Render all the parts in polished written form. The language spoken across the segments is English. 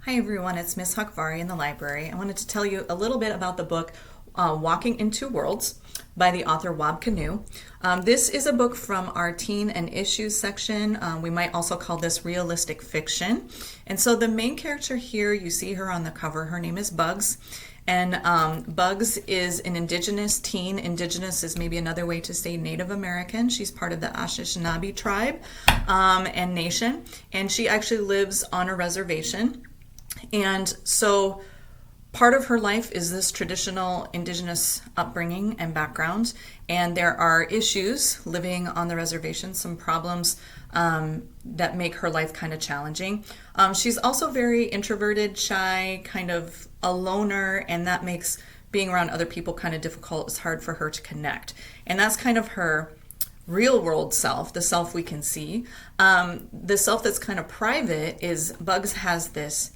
Hi everyone, it's Miss Hakvari in the library. I wanted to tell you a little bit about the book Walking in Two Worlds by the author Wab Kinew. This is a book from our teen and issues section. We might also call this realistic fiction. And so the main character here, you see her on the cover, her name is Bugs. And Bugs is an indigenous teen. Indigenous is maybe another way to say Native American. She's part of the Anishinaabe tribe and nation. And she actually lives on a reservation. And so part of her life is this traditional indigenous upbringing and background. And there are issues living on the reservation, some problems that make her life kind of challenging. She's also very introverted, shy, kind of a loner, and that makes being around other people kind of difficult. It's hard for her to connect. And that's kind of her real world self, the self we can see. The self that's kind of private is Bugs has this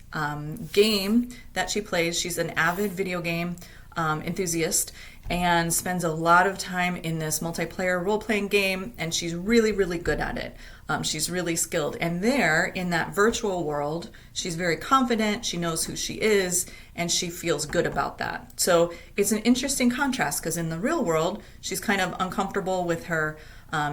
game that she plays. She's an avid video game enthusiast and spends a lot of time in this multiplayer role-playing game, and she's really, really good at it. She's really skilled. And there, in that virtual world, she's very confident, she knows who she is, and she feels good about that. So it's an interesting contrast, because in the real world, she's kind of uncomfortable with her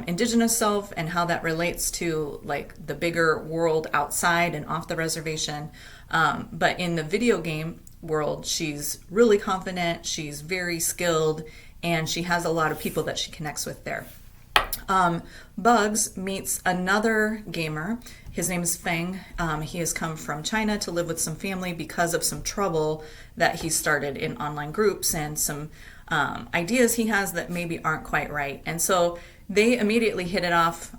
indigenous self and how that relates to like the bigger world outside and off the reservation. But in the video game world, she's really confident, she's very skilled, and she has a lot of people that she connects with there. Bugs meets another gamer. His name is Feng. He has come from China to live with some family because of some trouble that he started in online groups and some ideas he has that maybe aren't quite right. And so they immediately hit it off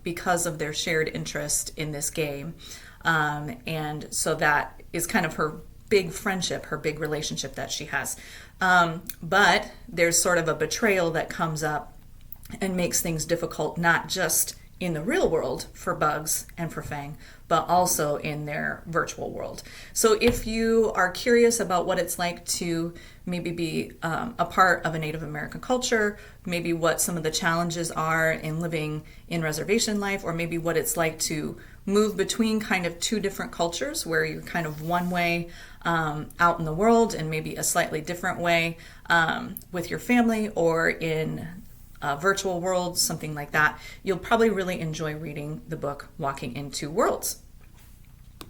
because of their shared interest in this game. And so that is kind of her big friendship, her big relationship that she has. But there's sort of a betrayal that comes up and makes things difficult, not just in the real world for Bugs and for Fang, but also in their virtual world. So if you are curious about what it's like to maybe be a part of a Native American culture, maybe what some of the challenges are in living in reservation life, or maybe what it's like to move between kind of two different cultures where you're kind of one way out in the world and maybe a slightly different way with your family or in virtual world, something like that, you'll probably really enjoy reading the book Walking in Two Worlds.